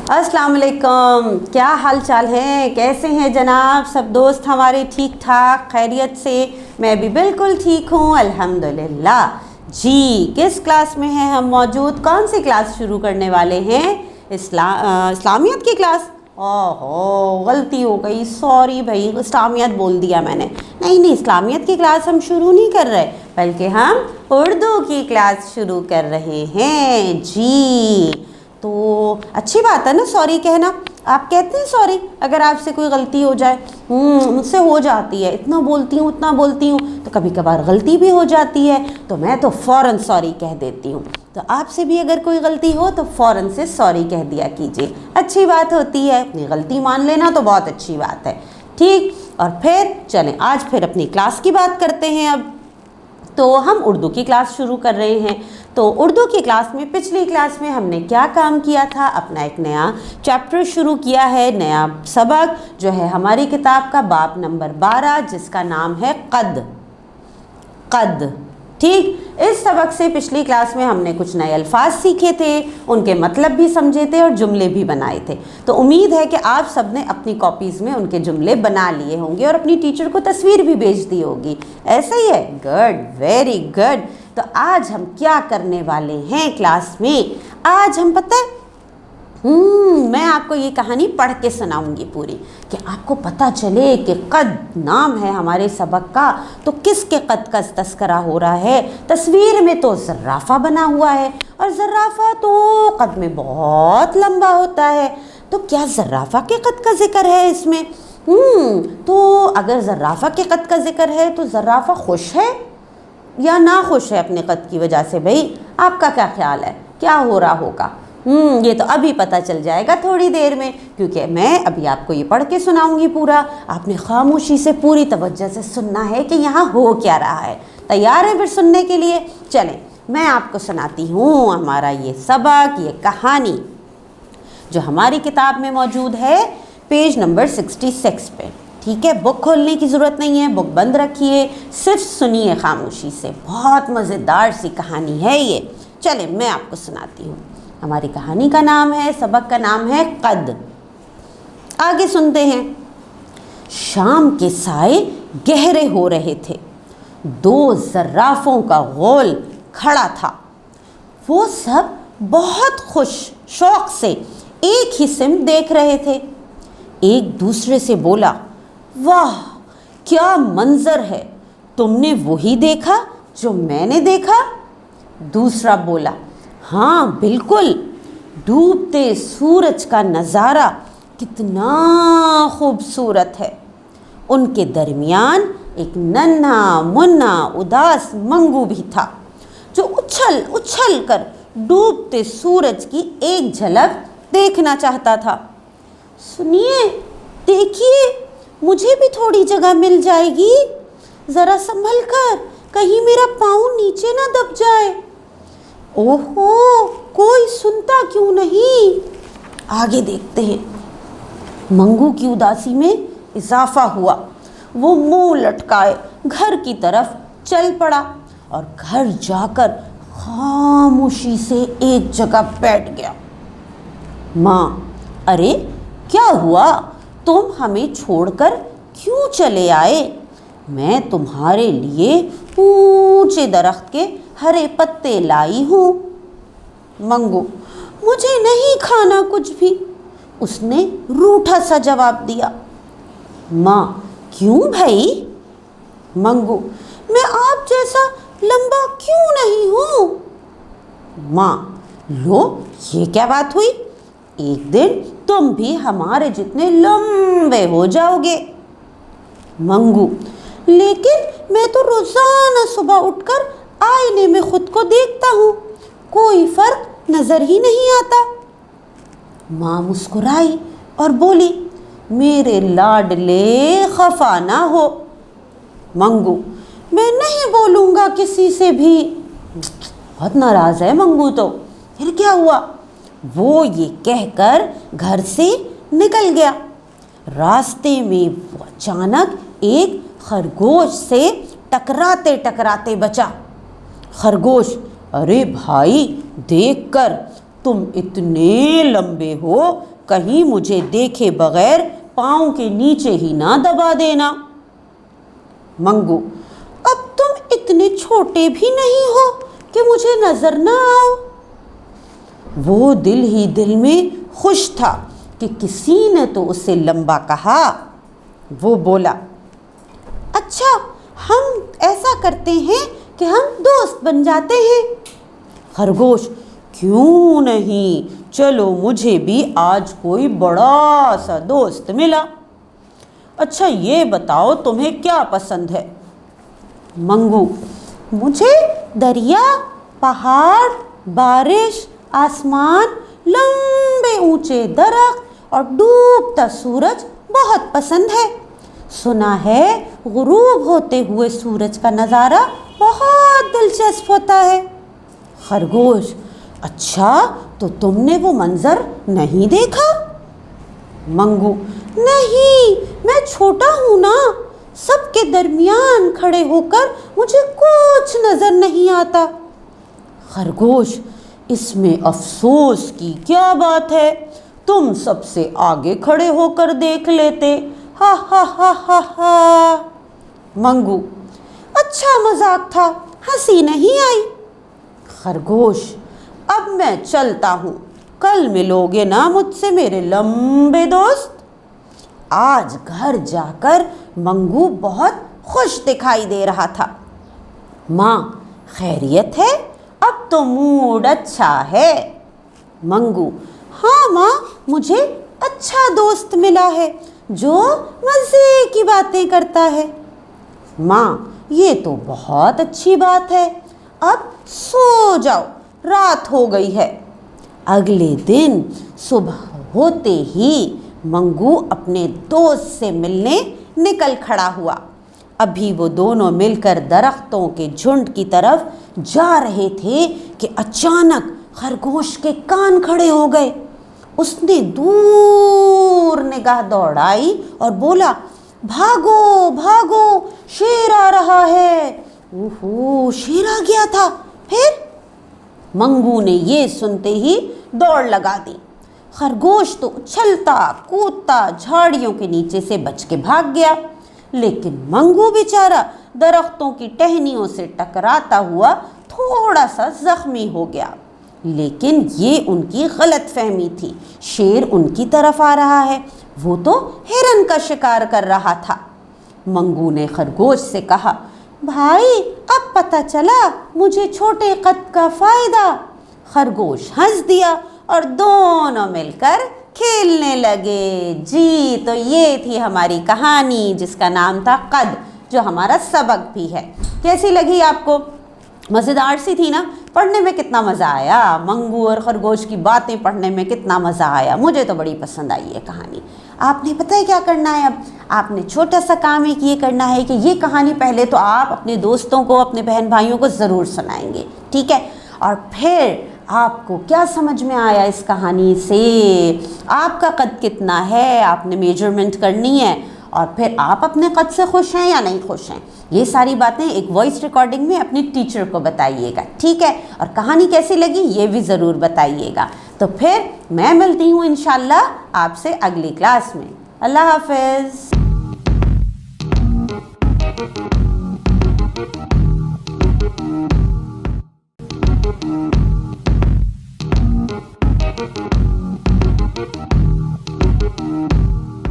अस्सलाम वालेकुम। क्या हाल चाल हैं, कैसे हैं जनाब? सब दोस्त हमारे ठीक ठाक खैरियत से? मैं भी बिल्कुल ठीक हूँ अल्हम्दुलिल्लाह जी। किस क्लास में हैं हम मौजूद? कौन सी क्लास शुरू करने वाले हैं? इस्लामियत की क्लास। ओहो, गलती हो गई, सॉरी भाई, इस्लामियत बोल दिया मैंने। नहीं, इस्लामियत की क्लास हम शुरू नहीं कर रहे, बल्कि हम उर्दू की क्लास शुरू कर रहे हैं जी। तो अच्छी बात है ना सॉरी कहना। आप कहते हैं सॉरी अगर आपसे कोई गलती हो जाए? मुझसे हो जाती है, इतना बोलती हूँ उतना बोलती हूँ, तो कभी कभार गलती भी हो जाती है, तो मैं तो फ़ौरन सॉरी कह देती हूँ। तो आपसे भी अगर कोई गलती हो तो फ़ौरन से सॉरी कह दिया कीजिए, अच्छी बात होती है। अपनी गलती मान लेना तो बहुत अच्छी बात है, ठीक। और फिर चलें आज फिर अपनी क्लास की बात करते हैं। अब तो हम उर्दू की क्लास शुरू कर रहे हैं। तो उर्दू की क्लास में पिछली क्लास में हमने क्या काम किया था? अपना एक नया चैप्टर शुरू किया है, नया सबक जो है हमारी किताब का बाब नंबर 12, जिसका नाम है क़द। क़द, ठीक। इस सबक से पिछली क्लास में हमने कुछ नए अल्फाज सीखे थे, उनके मतलब भी समझे थे और जुमले भी बनाए थे। तो उम्मीद है कि आप सब ने अपनी कॉपीज़ में उनके जुमले बना लिए होंगे और अपनी टीचर को तस्वीर भी भेज दी होगी। ऐसा ही है? Good, very good. तो आज हम क्या करने वाले हैं क्लास में? आज हम पता है मैं आपको ये कहानी पढ़ के सुनाऊंगी पूरी, कि आपको पता चले कि क़द नाम है हमारे सबक का, तो किसके क़द का तस्करा हो रहा है। तस्वीर में तो ज़र्राफ़ा बना हुआ है, और ज़र्राफ़ा तो क़द में बहुत लंबा होता है। तो क्या ज़र्राफ़ा के क़द का ज़िक्र है इसमें? तो अगर ज़र्राफ़ा के क़द का ज़िक्र है तो ज़र्राफ़ा खुश है या ना खुश है अपने क़द की वजह से? भाई आपका क्या ख्याल है, क्या हो रहा होगा? ये तो अभी पता चल जाएगा थोड़ी देर में, क्योंकि मैं अभी आपको ये पढ़ के सुनाऊंगी पूरा। आपने खामोशी से पूरी तवज्जो से सुनना है कि यहाँ हो क्या रहा है। तैयार है फिर सुनने के लिए? चलें मैं आपको सुनाती हूँ हमारा ये सबक, ये कहानी जो हमारी किताब में मौजूद है पेज नंबर 66 पे, ठीक है। बुक खोलने की ज़रूरत नहीं है, बुक बंद रखिए, सिर्फ सुनिए खामोशी से। बहुत मज़ेदार सी कहानी है ये। चलें मैं आपको सुनाती हूँ। हमारी कहानी का नाम है, सबक का नाम है क़द। आगे सुनते हैं। शाम के साए गहरे हो रहे थे। 2 ज़र्राफ़ों का गोल खड़ा था। वो सब बहुत खुश शौक़ से एक ही सिम देख रहे थे। एक दूसरे से बोला, वाह क्या मंज़र है, तुमने वही देखा जो मैंने देखा? दूसरा बोला, हाँ बिल्कुल, डूबते सूरज का नज़ारा कितना खूबसूरत है। उनके दरमियान एक नन्हा मुन्ना उदास मंगू भी था, जो उछल उछल कर डूबते सूरज की एक झलक देखना चाहता था। सुनिए, देखिए, मुझे भी थोड़ी जगह मिल जाएगी, ज़रा संभल कर, कहीं मेरा पाँव नीचे ना दब जाए। ओहो, कोई सुनता क्यों नहीं? आगे देखते हैं। मंगू की उदासी में इजाफा हुआ। वो मुंह लटकाए घर की तरफ चल पड़ा और घर जाकर खामोशी से एक जगह बैठ गया। माँ, अरे क्या हुआ? तुम हमें छोड़कर क्यों चले आए? मैं तुम्हारे लिए ऊंचे दरख्त के हरे पत्ते लाई हूँ। मंगू, मुझे नहीं खाना कुछ भी, उसने रूठा सा जवाब दिया। माँ, क्यों भाई? मंगू, मैं आप जैसा लंबा क्यों नहीं हूँ? माँ, लो ये क्या बात हुई? एक दिन तुम भी हमारे जितने लंबे हो जाओगे। मंगू, लेकिन मैं तो रोज़ाना सुबह उठकर आईने में खुद को देखता हूँ, कोई फ़र्क नज़र ही नहीं आता। माँ मुस्कुराई और बोली, मेरे लाडले खफा ना हो। मंगू, मैं नहीं बोलूँगा किसी से भी। बहुत नाराज़ है मंगू तो। फिर क्या हुआ? वो ये कहकर घर से निकल गया। रास्ते में वो अचानक एक खरगोश से टकराते टकराते बचा। खरगोश, अरे भाई, देखकर तुम इतने लंबे हो کہیں مجھے دیکھے بغیر پاؤں کے نیچے ہی نہ دبا دینا۔ منگو: اب تم اتنے چھوٹے بھی نہیں ہو کہ مجھے نظر نہ آؤ۔ وہ دل ہی دل میں خوش تھا کہ کسی نے تو اسے لمبا کہا۔ وہ بولا: اچھا، ہم ایسا کرتے ہیں کہ ہم دوست بن جاتے ہیں۔ خرگوش: کیوں نہیں، چلو مجھے بھی آج کوئی بڑا سا دوست ملا۔ اچھا یہ بتاؤ تمہیں کیا پسند ہے؟ منگو: مجھے دریا، پہاڑ، بارش، آسمان، لمبے اونچے درخت اور ڈوبتا سورج بہت پسند ہے۔ سنا ہے غروب ہوتے ہوئے سورج کا نظارہ بہت دلچسپ ہوتا ہے۔ خرگوش: اچھا تو تم نے وہ منظر نہیں دیکھا؟ منگو: نہیں، میں چھوٹا ہوں نا، سب کے درمیان کھڑے ہو کر مجھے کچھ نظر نہیں آتا۔ خرگوش: اس میں افسوس کی کیا بات ہے، تم سب سے آگے کھڑے ہو کر دیکھ لیتے۔ ہا ہا ہا ہا ہا۔ منگو: اچھا مذاق تھا، ہنسی نہیں آئی۔ خرگوش: اب میں چلتا ہوں، کل ملو گے نا مجھ سے میرے لمبے دوست؟ آج گھر جا کر منگو بہت خوش دکھائی دے رہا تھا۔ ماں: خیریت ہے؟ اب تو موڈ اچھا ہے۔ منگو: ہاں ماں، مجھے اچھا دوست ملا ہے جو مزے کی باتیں کرتا ہے۔ ماں: یہ تو بہت اچھی بات ہے، اب سو جاؤ، رات ہو گئی ہے۔ اگلے دن صبح ہوتے ہی منگو اپنے دوست سے ملنے نکل کھڑا ہوا۔ ابھی وہ دونوں مل کر درختوں کے جھنڈ کی طرف جا رہے تھے کہ اچانک خرگوش کے کان کھڑے ہو گئے۔ اس نے دور نگاہ دوڑائی اور بولا: بھاگو بھاگو، شیر آ رہا ہے۔ اوہو، شیر آ گیا تھا؟ پھر؟ منگو نے یہ سنتے ہی دوڑ لگا دی۔ خرگوش تو اچھلتا کودتا جھاڑیوں کے نیچے سے بچ کے بھاگ گیا، لیکن منگو بیچارہ درختوں کی ٹہنیوں سے ٹکراتا ہوا تھوڑا سا زخمی ہو گیا۔ لیکن یہ ان کی غلط فہمی تھی، شیر ان کی طرف آ رہا ہے، وہ تو ہرن کا شکار کر رہا تھا۔ منگو نے خرگوش سے کہا: بھائی، اب پتہ چلا مجھے چھوٹے قد کا فائدہ۔ خرگوش ہنس دیا اور دونوں مل کر کھیلنے لگے۔ جی، تو یہ تھی ہماری کہانی جس کا نام تھا قد، جو ہمارا سبق بھی ہے۔ کیسی لگی آپ کو؟ مزیدار سی تھی نا؟ پڑھنے میں کتنا مزہ آیا، منگو اور خرگوش کی باتیں پڑھنے میں کتنا مزہ آیا، مجھے تو بڑی پسند آئی ہے کہانی۔ آپ نے پتہ ہے کیا کرنا ہے؟ اب آپ نے چھوٹا سا کام ایک یہ کرنا ہے کہ یہ کہانی پہلے تو آپ اپنے دوستوں کو، اپنے بہن بھائیوں کو ضرور سنائیں گے، ٹھیک ہے؟ اور پھر آپ کو کیا سمجھ میں آیا اس کہانی سے، آپ کا قد کتنا ہے، آپ نے میجرمنٹ کرنی ہے، اور پھر آپ اپنے قد سے خوش ہیں یا نہیں خوش ہیں، یہ ساری باتیں ایک وائس ریکارڈنگ میں اپنی ٹیچر کو بتائیے گا، ٹھیک ہے؟ اور کہانی کیسی لگی یہ بھی ضرور بتائیے گا۔ تو پھر میں ملتی ہوں انشاءاللہ آپ سے اگلی کلاس میں۔ اللہ حافظ۔